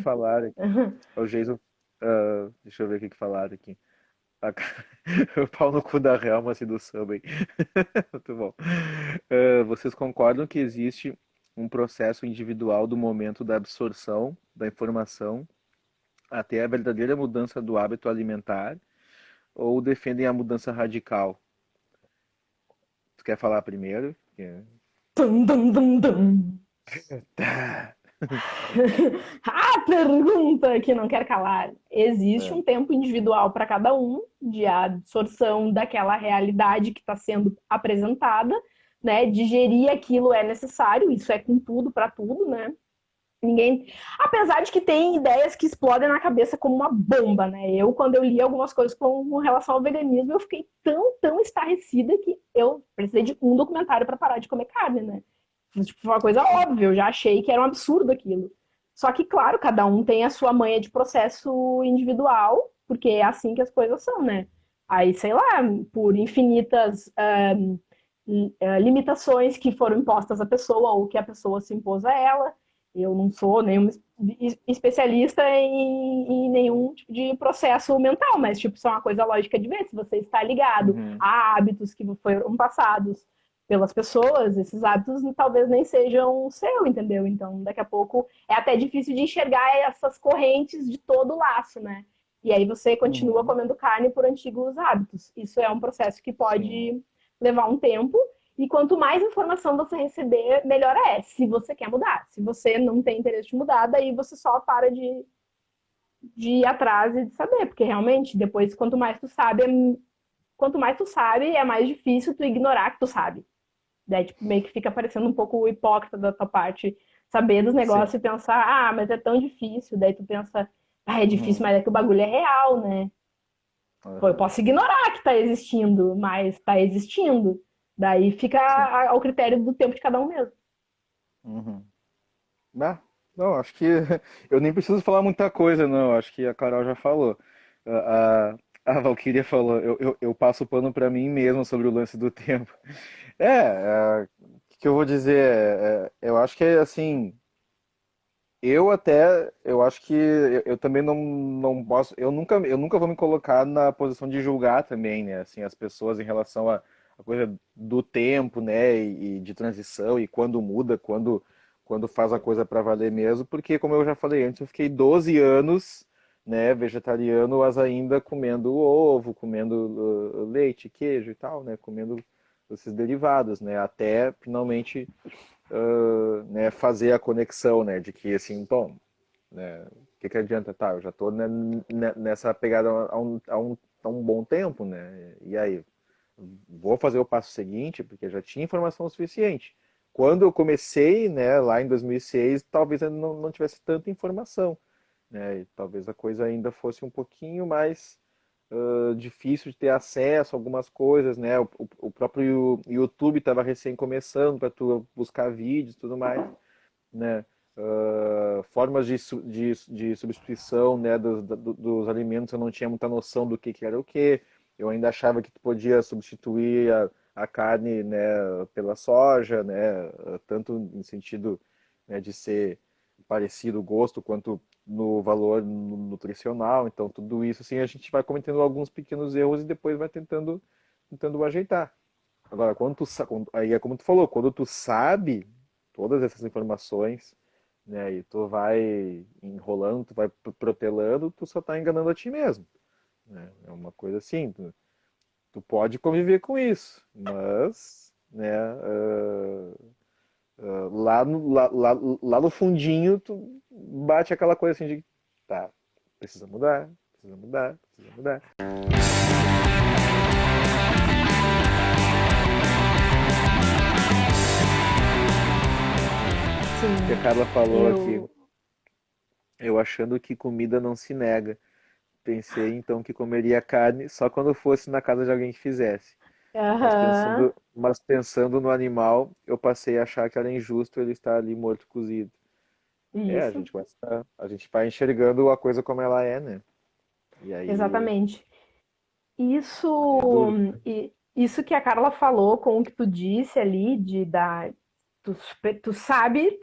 falaram aqui. O Jason, deixa eu ver o que que falaram aqui. A ca- O pau no cu da Helma e do Subway. Muito bom. Vocês concordam que existe um processo individual do momento da absorção da informação até a verdadeira mudança do hábito alimentar? Ou defendem a mudança radical? Tu quer falar primeiro? Dum, dum, dum, dum. Tá. A pergunta que não quer calar. Existe É. um tempo individual para cada um de absorção daquela realidade que está sendo apresentada, né? Digerir aquilo é necessário, isso é com tudo para tudo, né? Ninguém, apesar de que tem ideias que explodem na cabeça como uma bomba, né? Eu, quando eu li algumas coisas com relação ao veganismo, eu fiquei tão estarrecida que eu precisei de um documentário para parar de comer carne, né? Tipo, foi uma coisa óbvia, eu já achei que era um absurdo aquilo. Só que, claro, cada um tem a sua manha de processo individual, porque é assim que as coisas são, né? Aí, sei lá, por infinitas limitações que foram impostas à pessoa ou que a pessoa se impôs a ela. Eu não sou nenhum especialista em nenhum tipo de processo mental, mas tipo, isso é uma coisa lógica de ver. Se você está ligado Uhum. a hábitos que foram passados pelas pessoas, esses hábitos talvez nem sejam seu, entendeu? Então, daqui a pouco é até difícil de enxergar essas correntes de todo o laço, né? E aí você continua Uhum. comendo carne por antigos hábitos. Isso é um processo que Sim. pode levar um tempo. E quanto mais informação você receber, melhor é, se você quer mudar. Se você não tem interesse de mudar, daí você só para de ir atrás e de saber, porque realmente, depois, quanto mais tu sabe, é mais difícil tu ignorar que tu sabe. Daí, tipo, meio que fica parecendo um pouco hipócrita da tua parte saber dos Sim. negócios e pensar, ah, mas é tão difícil. Daí tu pensa, ah, é difícil, Uhum. mas é que o bagulho é real, né? Pô, eu Aham. posso ignorar que tá existindo, mas tá existindo. Daí fica Sim. ao critério do tempo de cada um mesmo. Uhum. Ah, não, acho que eu nem preciso falar muita coisa, não. Acho que a Carol já falou. A Valkyria falou, eu passo o pano pra mim mesmo sobre o lance do tempo. O que eu vou dizer? Eu acho que é assim. Eu acho que eu também não posso, eu nunca vou me colocar na posição de julgar também, né, assim, as pessoas em relação a coisa do tempo, né, e de transição, e quando muda, quando faz a coisa para valer mesmo, porque como eu já falei antes, eu fiquei 12 anos, né, vegetariano, mas ainda comendo ovo, comendo leite, queijo e tal, né, comendo esses derivados, né, até finalmente né, fazer a conexão, né, de que assim, bom, né, o que que adianta, tá, eu já tô né, nessa pegada há um bom tempo, né, e aí, vou fazer o passo seguinte, porque já tinha informação suficiente. Quando eu comecei, né, lá em 2006, talvez eu não tivesse tanta informação, né, e talvez a coisa ainda fosse um pouquinho mais difícil de ter acesso a algumas coisas, né? O próprio YouTube estava recém começando para tu buscar vídeos e tudo mais, né? Formas de substituição, né, dos alimentos, eu não tinha muita noção do que era o que. Eu ainda achava que tu podia substituir a carne, né, pela soja, né, tanto no sentido, né, de ser parecido o gosto quanto no valor nutricional. Então, tudo isso assim a gente vai cometendo alguns pequenos erros e depois vai tentando ajeitar. Agora, aí é como tu falou, quando tu sabe todas essas informações, né, e tu vai enrolando, tu vai protelando, tu só tá enganando a ti mesmo, né? É uma coisa assim, tu pode conviver com isso, mas, né, lá no fundinho, tu bate aquela coisa assim de, tá, precisa mudar, precisa mudar, precisa mudar. Que a Sim, Carla falou aqui, eu. eu achando que comida não se nega. Pensei então que comeria carne só quando fosse na casa de alguém que fizesse. Mas Aham. pensando no animal, eu passei a achar que era injusto ele estar ali morto cozido. A Isso, gente a gente vai enxergando a coisa como ela é, né? E aí, exatamente. aí é Isso, duro. isso que a Carla falou com o que tu disse ali, tu sabe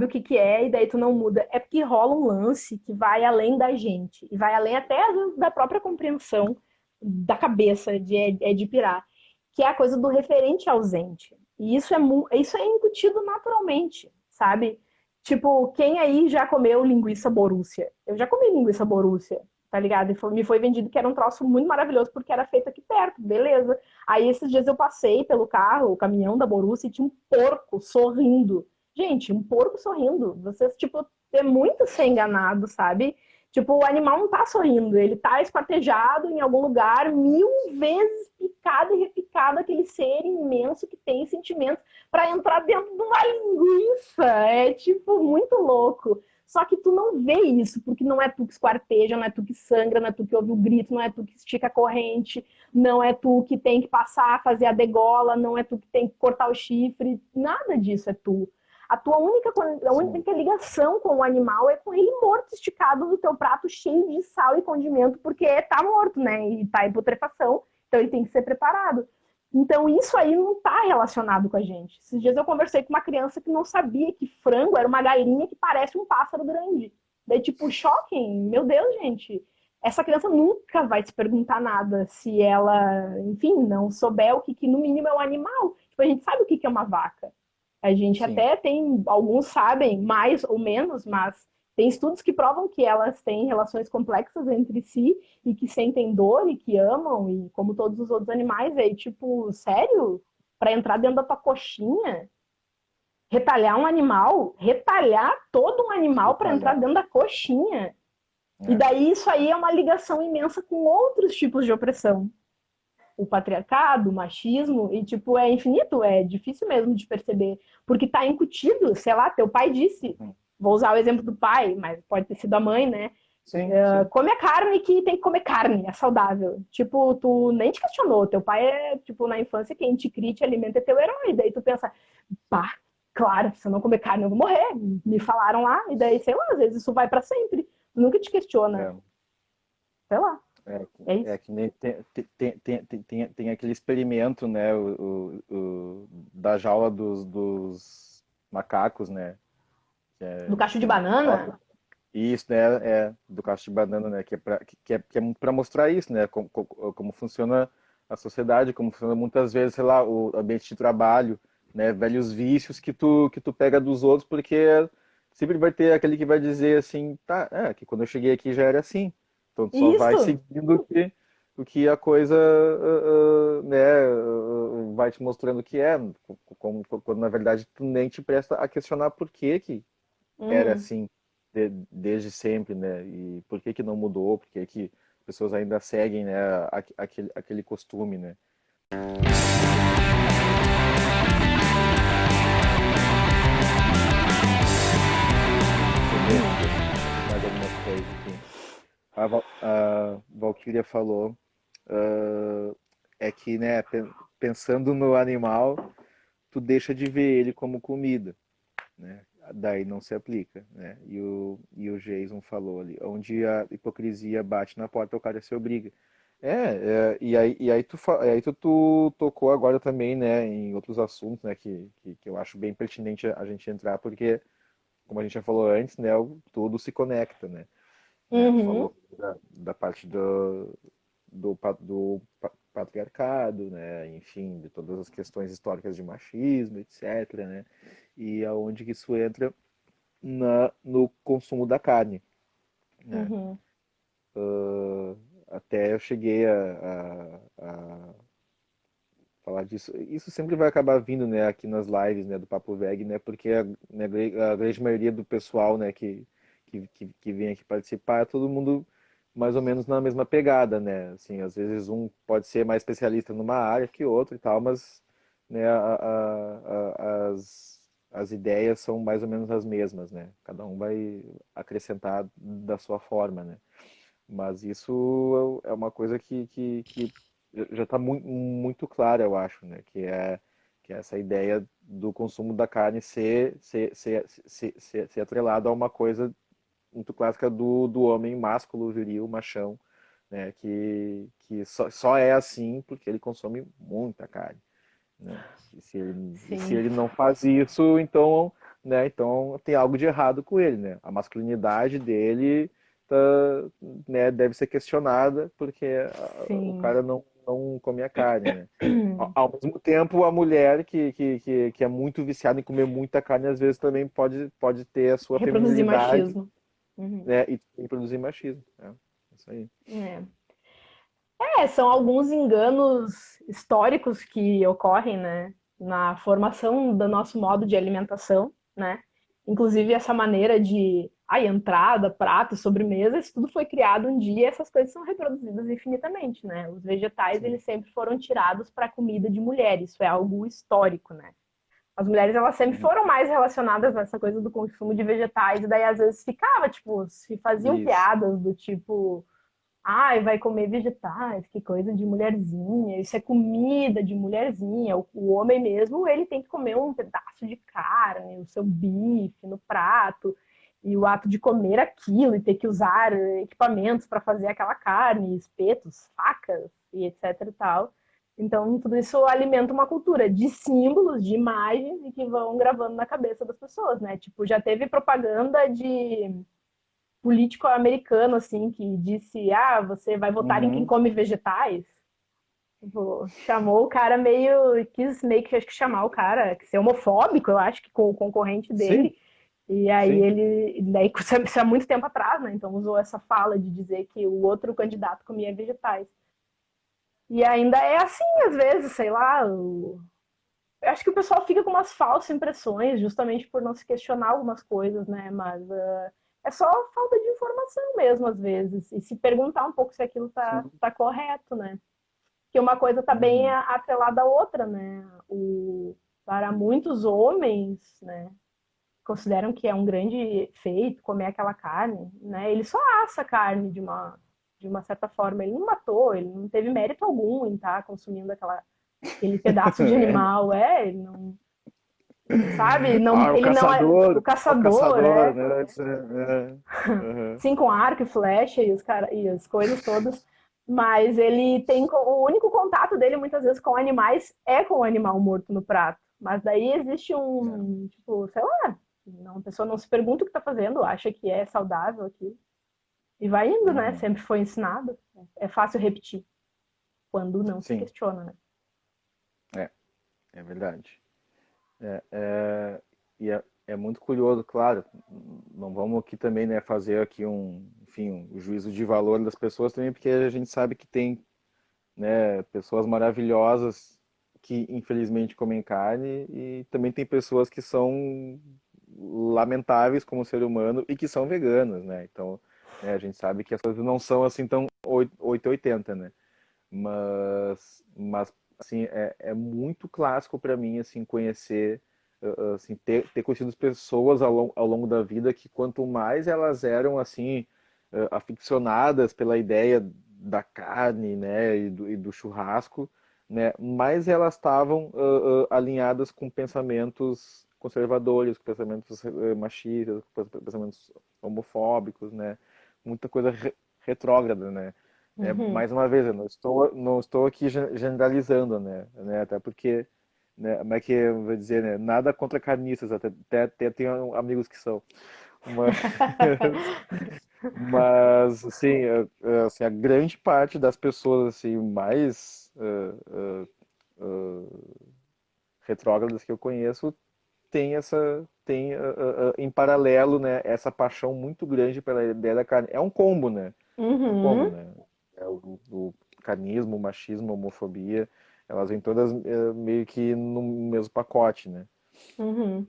o que que é, e daí tu não muda. É porque rola um lance que vai além da gente, e vai além até às vezes, da própria compreensão da cabeça de pirar, que é a coisa do referente ausente. E isso é incutido naturalmente, sabe? Tipo, quem aí já comeu linguiça Borussia? Eu já comi linguiça Borussia, tá ligado? E me foi vendido que era um troço muito maravilhoso porque era feito aqui perto, beleza. Aí esses dias eu passei pelo carro, o caminhão da Borussia, e tinha um porco sorrindo. Gente, um porco sorrindo. Vocês, tipo, é muito ser enganado, sabe? Tipo, o animal não tá sorrindo, ele tá esquartejado em algum lugar, 1000 vezes picado e repicado, aquele ser imenso que tem sentimentos para entrar dentro de uma linguiça. É, tipo, muito louco. Só que tu não vê isso, porque não é tu que esquarteja, não é tu que sangra, não é tu que ouve o grito, não é tu que estica a corrente, não é tu que tem que passar, fazer a degola, não é tu que tem que cortar o chifre, nada disso é tu. A única ligação com o animal é com ele morto, esticado no teu prato, cheio de sal e condimento, porque tá morto, né? E tá em putrefação, então ele tem que ser preparado. Então isso aí não tá relacionado com a gente. Esses dias eu conversei com uma criança que não sabia que frango era uma galinha que parece um pássaro grande. Daí, tipo, choquem, meu Deus, gente, essa criança nunca vai te perguntar nada se ela, enfim, não souber o que no mínimo é um animal. Tipo, a gente sabe o que é uma vaca. A gente Sim, até tem, alguns sabem mais ou menos, mas tem estudos que provam que elas têm relações complexas entre si e que sentem dor e que amam, e como todos os outros animais. Aí, tipo, sério? Para entrar dentro da tua coxinha? Retalhar um animal? Retalhar todo um animal para entrar detalhar. dentro da coxinha? E É, daí isso aí é uma ligação imensa com outros tipos de opressão. O patriarcado, o machismo, e tipo, é infinito, é difícil mesmo de perceber, porque tá incutido, sei lá, teu pai disse, uhum. vou usar o exemplo do pai, mas pode ter sido a mãe, né? Sim, sim. Come a carne que tem que comer carne, é saudável. Tipo, tu nem te questionou, teu pai é, tipo, na infância, quem te cria, te alimenta é teu herói, daí tu pensa, pá, claro, se eu não comer carne eu vou morrer, me falaram lá, e daí, sei lá, às vezes isso vai para sempre, nunca te questiona, É, sei lá, é, é é isso. que nem tem aquele experimento, né, da jaula dos macacos, né, que Do é, cacho de que banana, isso, né, do cacho de banana, né, que é para mostrar isso, né, como funciona a sociedade, como funciona muitas vezes, sei lá, o ambiente de trabalho, né, velhos vícios que tu pega dos outros, porque sempre vai ter aquele que vai dizer assim, tá, que quando eu cheguei aqui já era assim, então tu só vai isso. seguindo o que a coisa, né, vai te mostrando que é, quando na verdade tu nem te presta a questionar por que que era Uhum. assim desde sempre, né? E por que que não mudou? Por que que as pessoas ainda seguem, né, aquele costume, né? Deixa eu ver aqui mais algumas coisas aqui. A Valkyria falou é que, né, pensando no animal, tu deixa de ver ele como comida, né? Daí não se aplica, né? E o Jason falou ali, onde a hipocrisia bate na porta, o cara se obriga. E aí tu tocou agora também, né, em outros assuntos, né, que eu acho bem pertinente a gente entrar, porque, como a gente já falou antes, né, tudo se conecta, né? Tu Uhum. falou da parte do patriarcado, né? Enfim, de todas as questões históricas de machismo, etc., né? E aonde que isso entra no consumo da carne, né? Uhum. Até eu cheguei a falar disso. Isso sempre vai acabar vindo, né, aqui nas lives, né, do Papo Veg, né? Porque a grande maioria do pessoal, né, que vem aqui participar, é todo mundo mais ou menos na mesma pegada, né? Assim, às vezes um pode ser mais especialista numa área que outro e tal, mas, né, as ideias são mais ou menos as mesmas, né? Cada um vai acrescentar da sua forma, né? Mas isso é uma coisa que já está muito clara, eu acho, né? Que é essa ideia do consumo da carne ser atrelado a uma coisa muito clássica do homem másculo, viril, machão, né? Que só é assim porque ele consome muita carne, né? Se ele Sim. não faz isso, então, né, então tem algo de errado com ele, né? A masculinidade dele tá, né, deve ser questionada porque o Sim. cara não come a carne, né? Ao mesmo tempo, a mulher que é muito viciada em comer muita carne, às vezes também pode ter a sua Reproduzir feminilidade, machismo. Uhum. né, e produzir machismo, né? Isso aí. É. São alguns enganos históricos que ocorrem, né, na formação do nosso modo de alimentação, né? Inclusive essa maneira de entrada, prato, sobremesa, isso tudo foi criado um dia e essas coisas são reproduzidas infinitamente, né? Os vegetais, Sim. eles sempre foram tirados para comida de mulher, isso é algo histórico, né? As mulheres, elas sempre Uhum. foram mais relacionadas nessa coisa do consumo de vegetais, e daí às vezes ficava, tipo, se faziam Isso. piadas do tipo, ai, vai comer vegetais, que coisa de mulherzinha, isso é comida de mulherzinha. O homem mesmo, ele tem que comer um pedaço de carne, o seu bife no prato, e o ato de comer aquilo e ter que usar equipamentos para fazer aquela carne, espetos, facas e etc e tal. Então, tudo isso alimenta uma cultura de símbolos, de imagens e que vão gravando na cabeça das pessoas, né? Tipo, já teve propaganda de político americano, assim, que disse, você vai votar em quem Uhum. come vegetais. Tipo, chamou o cara meio, quis meio que acho que chamar o cara, que ser homofóbico, eu acho que com o concorrente Sim, dele. E aí sim. daí isso há muito tempo atrás, né? Então usou essa fala de dizer que o outro candidato comia vegetais. E ainda é assim, às vezes, sei lá, eu acho que o pessoal fica com umas falsas impressões, justamente por não se questionar algumas coisas, né? Mas é só falta de informação mesmo, às vezes. E se perguntar um pouco se aquilo Sim. tá correto, né? Porque uma coisa tá bem Uhum. atrelada à outra, né? Para muitos homens, né? Consideram que é um grande feito comer aquela carne, né? Ele só assa a carne de uma certa forma. Ele não matou, ele não teve mérito algum em estar consumindo aquele pedaço de É. animal. Ele não, sabe? Não, Ah, ele não é o o caçador, caçador, né? Uhum. sim, com arco e flecha e as coisas todas. Mas ele tem o único contato dele muitas vezes com animais é com o animal morto no prato. Mas daí existe É. um, tipo, sei lá, não, a pessoa não se pergunta o que está fazendo, acha que é saudável aquilo. E vai indo, né? Uhum. Sempre foi ensinado. É fácil repetir quando não se Sim, questiona, né? é, é verdade. E é muito curioso, claro. Não vamos aqui também, né, fazer aqui enfim, um juízo de valor das pessoas também, porque a gente sabe que tem, né, pessoas maravilhosas que infelizmente comem carne e também tem pessoas que são lamentáveis como ser humano e que são veganas, né? Então, né, a gente sabe que as coisas não são assim tão 880, né? Mas assim, é muito clássico para mim, assim, conhecer, assim, ter conhecido pessoas ao longo da vida que quanto mais elas eram, assim, aficionadas pela ideia da carne, né, e do churrasco, né, mais elas estavam alinhadas com pensamentos conservadores, com pensamentos machistas, com pensamentos homofóbicos, né, muita coisa retrógrada, né. Uhum. Mais uma vez, eu não estou aqui generalizando, né? Até porque, né, como é que eu vou dizer, né? Nada contra carniças, até tenho amigos que são. Mas, mas assim, assim, a grande parte das pessoas assim, mais retrógradas que eu conheço tem em paralelo, né, essa paixão muito grande pela ideia da carne. É um combo, né? Um combo, Uhum. né? O carnismo, o machismo, a homofobia, elas vêm todas meio que no mesmo pacote, né? Uhum.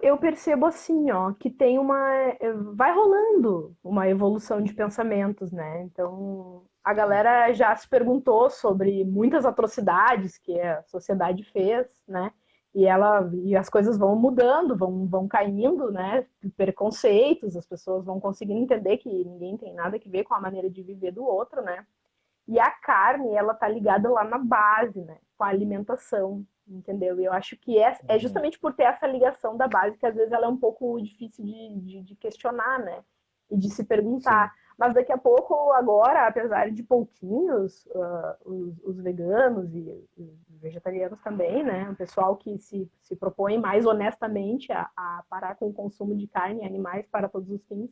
Eu percebo assim, ó, que tem vai rolando uma evolução de pensamentos, né? Então, a galera já se perguntou sobre muitas atrocidades que a sociedade fez, né? E as coisas vão mudando, vão caindo, né? Preconceitos, as pessoas vão conseguindo entender que ninguém tem nada a ver com a maneira de viver do outro, né? E a carne, ela tá ligada lá na base, né? Com a alimentação, entendeu? E eu acho que é Uhum. justamente por ter essa ligação da base que às vezes ela é um pouco difícil de questionar, né? E de se Sim. perguntar. Mas daqui a pouco, agora, apesar de pouquinhos, os veganos e os vegetarianos também, né? O pessoal que se propõe mais honestamente a parar com o consumo de carne e animais para todos os fins,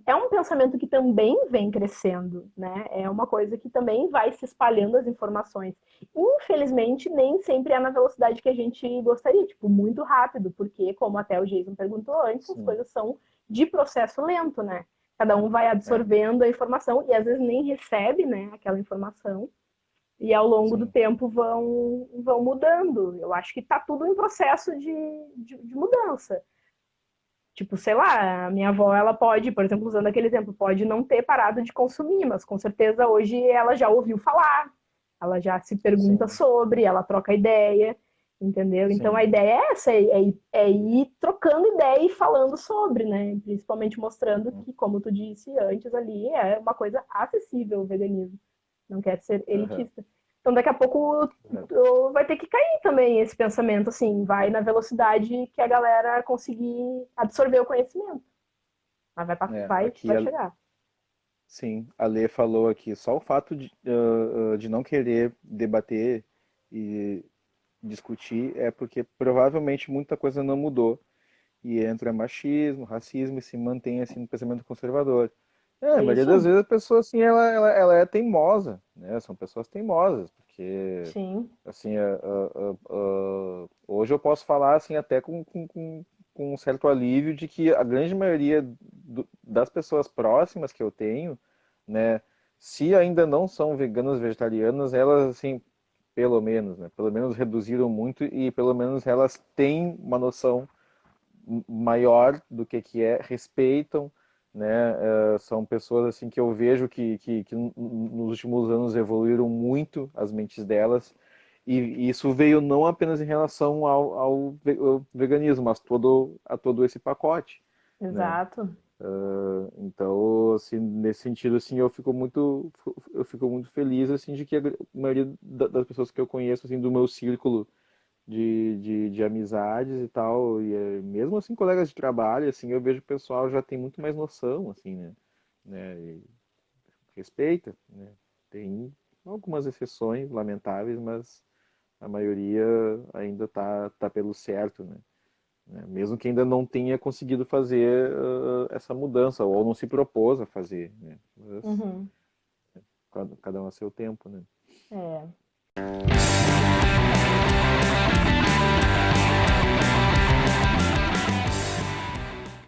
é um pensamento que também vem crescendo, né? É uma coisa que também vai se espalhando as informações. Infelizmente, nem sempre é na velocidade que a gente gostaria, tipo, muito rápido, porque, como até o Jason perguntou antes, as Sim. coisas são de processo lento, né? Cada um vai É, absorvendo a informação e às vezes nem recebe, né, aquela informação. E ao longo do sim. tempo vão mudando. Eu acho que está tudo em processo de mudança. Tipo, sei lá, a minha avó, ela pode, por exemplo, usando aquele exemplo, pode não ter parado de consumir, mas com certeza hoje ela já ouviu falar, ela já se pergunta Sim. sobre, ela troca ideia, entendeu? Então a Sim. ideia é essa, é ir trocando ideia e falando sobre, né? Principalmente mostrando Uhum. que, como tu disse antes ali, é uma coisa acessível o veganismo, não quer ser Aham. elitista. Então daqui a pouco vai ter que cair também esse pensamento, assim, vai na velocidade que a galera conseguir absorver o conhecimento. Mas Aqui vai chegar. sim, a Lê falou aqui, só o fato de não querer debater e discutir é porque provavelmente muita coisa não mudou. E entra machismo, racismo e se mantém assim no pensamento conservador. A É maioria das isso? vezes a pessoa assim, ela é teimosa, né? São pessoas teimosas, porque Sim. assim, hoje eu posso falar assim até com um certo alívio de que a grande maioria das pessoas próximas que eu tenho, né, se ainda não são veganas, vegetarianas, elas assim, pelo menos, né, pelo menos reduziram muito e pelo menos elas têm uma noção maior do que é, respeitam, né? São pessoas assim que eu vejo que nos últimos anos evoluíram muito as mentes delas e isso veio não apenas em relação ao veganismo, mas a todo esse pacote, né? Exato. Então, assim, nesse sentido, assim, eu fico muito feliz, assim, de que a maioria das pessoas que eu conheço, assim, do meu círculo de amizades e tal, e mesmo assim colegas de trabalho, assim, eu vejo o pessoal já tem muito mais noção, assim, e respeita, né? Tem algumas exceções lamentáveis, mas a maioria ainda tá pelo certo, né? Mesmo que ainda não tenha conseguido fazer essa mudança, ou não se propôs a fazer, né? Mas Uhum. cada um a seu tempo, né? É.